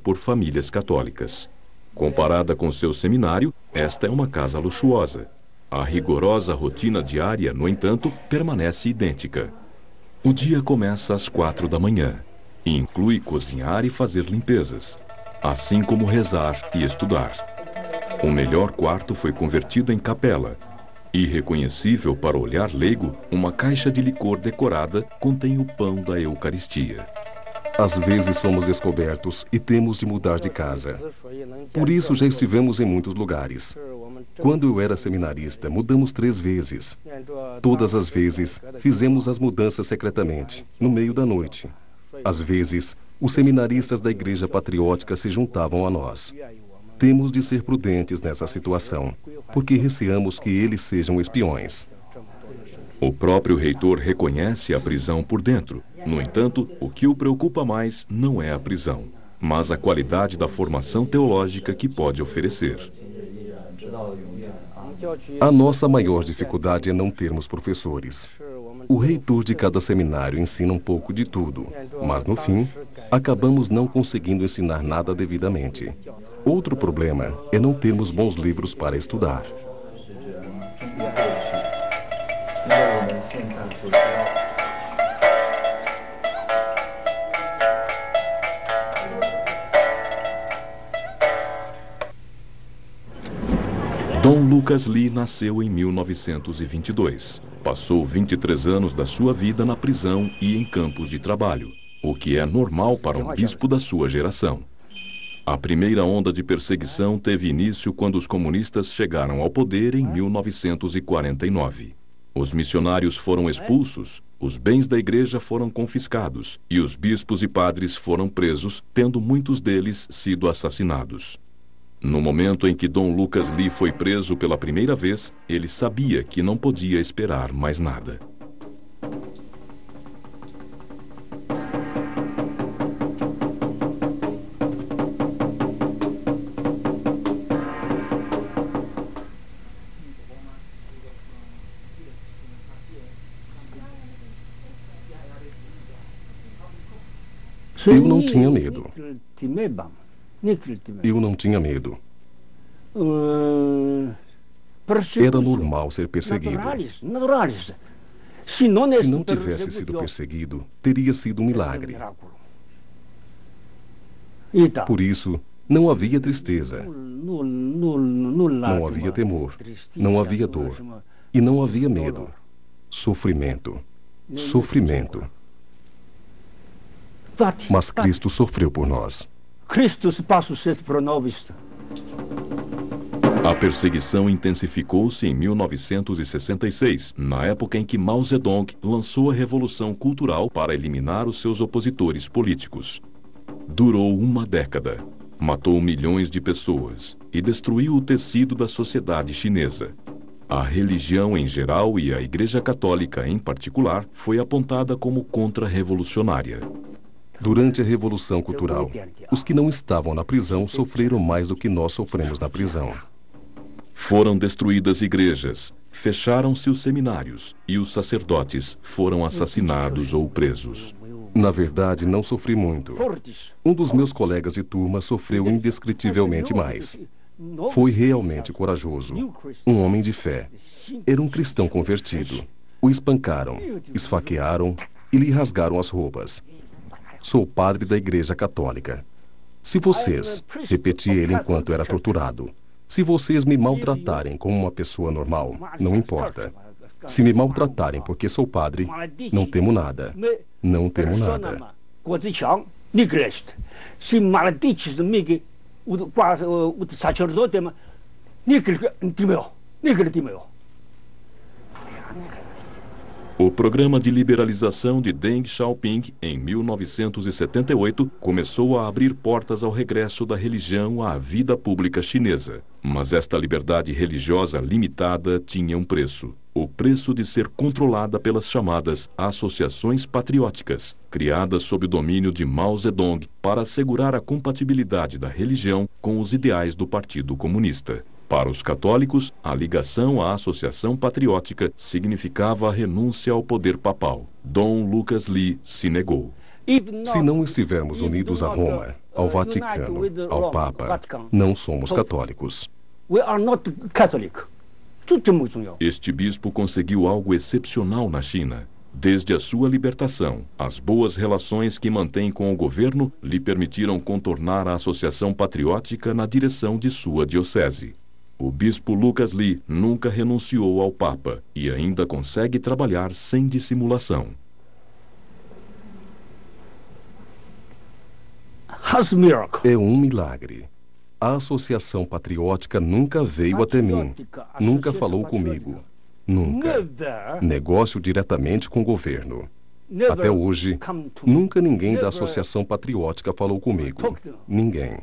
por famílias católicas. Comparada com seu seminário, esta é uma casa luxuosa. A rigorosa rotina diária, no entanto, permanece idêntica. O dia começa às 4 da manhã e inclui cozinhar e fazer limpezas, assim como rezar e estudar. O melhor quarto foi convertido em capela. Irreconhecível para o olhar leigo, uma caixa de licor decorada contém o pão da Eucaristia. Às vezes somos descobertos e temos de mudar de casa. Por isso já estivemos em muitos lugares. Quando eu era seminarista, mudamos 3 vezes. Todas as vezes, fizemos as mudanças secretamente, no meio da noite. Às vezes, os seminaristas da Igreja Patriótica se juntavam a nós. Temos de ser prudentes nessa situação, porque receamos que eles sejam espiões. O próprio reitor reconhece a prisão por dentro. No entanto, o que o preocupa mais não é a prisão, mas a qualidade da formação teológica que pode oferecer. A nossa maior dificuldade é não termos professores. O reitor de cada seminário ensina um pouco de tudo, mas no fim, acabamos não conseguindo ensinar nada devidamente. Outro problema é não termos bons livros para estudar. Dom Lucas Lee nasceu em 1922. Passou 23 anos da sua vida na prisão e em campos de trabalho, o que é normal para um bispo da sua geração. A primeira onda de perseguição teve início quando os comunistas chegaram ao poder em 1949. Os missionários foram expulsos, os bens da igreja foram confiscados e os bispos e padres foram presos, tendo muitos deles sido assassinados. No momento em que Dom Lucas Lee foi preso pela primeira vez, ele sabia que não podia esperar mais nada. Eu não tinha medo. Eu não tinha medo. Era normal ser perseguido. Se não tivesse sido perseguido, teria sido um milagre. Por isso, não havia tristeza, não havia temor, não havia dor e não havia medo. Sofrimento. Sofrimento. Mas Cristo sofreu por nós. A perseguição intensificou-se em 1966, na época em que Mao Zedong lançou a Revolução Cultural para eliminar os seus opositores políticos. Durou uma década, matou milhões de pessoas e destruiu o tecido da sociedade chinesa. A religião em geral e a Igreja Católica em particular foi apontada como contra-revolucionária. Durante a Revolução Cultural, os que não estavam na prisão sofreram mais do que nós sofremos na prisão. Foram destruídas igrejas, fecharam-se os seminários e os sacerdotes foram assassinados ou presos. Na verdade, não sofri muito. Um dos meus colegas de turma sofreu indescritivelmente mais. Foi realmente corajoso, um homem de fé. Era um cristão convertido. O espancaram, esfaquearam e lhe rasgaram as roupas. Sou padre da Igreja Católica. Se vocês, repeti ele enquanto era torturado, se vocês me maltratarem como uma pessoa normal, não importa. Se me maltratarem porque sou padre, não temo nada. Não temo nada. O programa de liberalização de Deng Xiaoping, em 1978, começou a abrir portas ao regresso da religião à vida pública chinesa. Mas esta liberdade religiosa limitada tinha um preço. O preço de ser controlada pelas chamadas associações patrióticas, criadas sob o domínio de Mao Zedong para assegurar a compatibilidade da religião com os ideais do Partido Comunista. Para os católicos, a ligação à associação patriótica significava a renúncia ao poder papal. Dom Lucas Lee se negou. Se não estivermos unidos a Roma, ao Vaticano, ao Papa, não somos católicos. Este bispo conseguiu algo excepcional na China. Desde a sua libertação, as boas relações que mantém com o governo lhe permitiram contornar a associação patriótica na direção de sua diocese. O bispo Lucas Lee nunca renunciou ao Papa e ainda consegue trabalhar sem dissimulação. É um milagre. A associação patriótica nunca veio até mim, nunca falou comigo. Nunca. Negócio diretamente com o governo. Até hoje, nunca ninguém da Associação Patriótica falou comigo. Ninguém.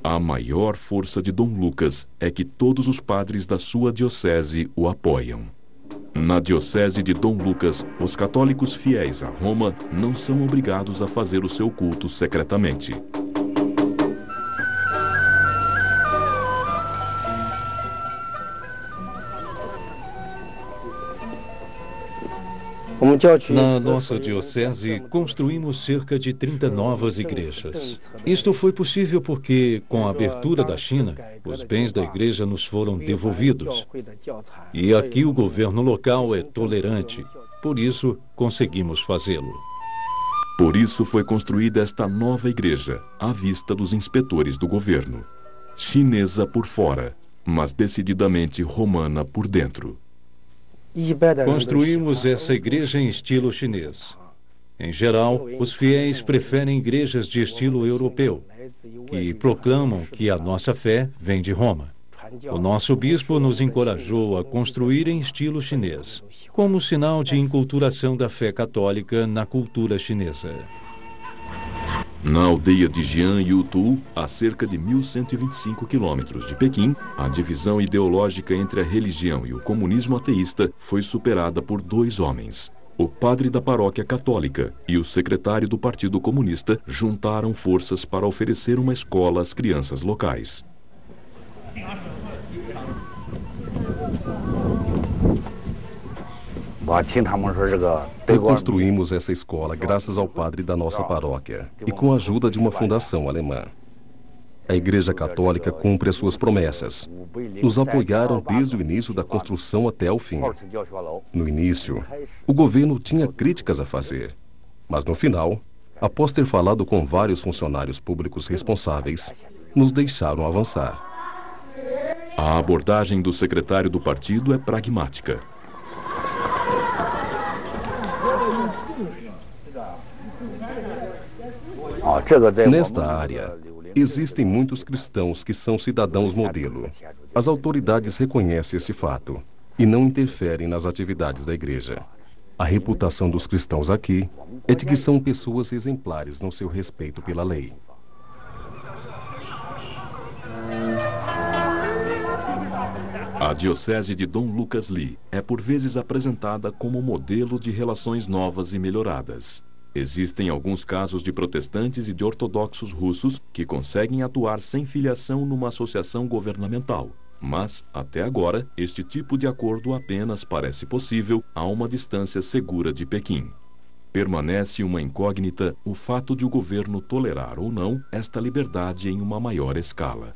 A maior força de Dom Lucas é que todos os padres da sua diocese o apoiam. Na diocese de Dom Lucas, os católicos fiéis a Roma não são obrigados a fazer o seu culto secretamente. Na nossa diocese, construímos cerca de 30 novas igrejas. Isto foi possível porque, com a abertura da China, os bens da igreja nos foram devolvidos. E aqui o governo local é tolerante, por isso conseguimos fazê-lo. Por isso foi construída esta nova igreja, à vista dos inspetores do governo. Chinesa por fora, mas decididamente romana por dentro. Construímos essa igreja em estilo chinês. Em geral, os fiéis preferem igrejas de estilo europeu, que proclamam que a nossa fé vem de Roma. O nosso bispo nos encorajou a construir em estilo chinês, como sinal de inculturação da fé católica na cultura chinesa. Na aldeia de Jianyutu, a cerca de 1.125 quilômetros de Pequim, a divisão ideológica entre a religião e o comunismo ateísta foi superada por dois homens. O padre da paróquia católica e o secretário do Partido Comunista juntaram forças para oferecer uma escola às crianças locais. Reconstruímos essa escola graças ao padre da nossa paróquia e com a ajuda de uma fundação alemã. A Igreja Católica cumpre as suas promessas. Nos apoiaram desde o início da construção até o fim. No início, o governo tinha críticas a fazer, mas no final, após ter falado com vários funcionários públicos responsáveis, nos deixaram avançar. A abordagem do secretário do partido é pragmática. Nesta área, existem muitos cristãos que são cidadãos modelo. As autoridades reconhecem este fato e não interferem nas atividades da igreja. A reputação dos cristãos aqui é de que são pessoas exemplares no seu respeito pela lei. A diocese de Dom Lucas Lee é por vezes apresentada como modelo de relações novas e melhoradas. Existem alguns casos de protestantes e de ortodoxos russos que conseguem atuar sem filiação numa associação governamental. Mas, até agora, este tipo de acordo apenas parece possível a uma distância segura de Pequim. Permanece uma incógnita o fato de o governo tolerar ou não esta liberdade em uma maior escala.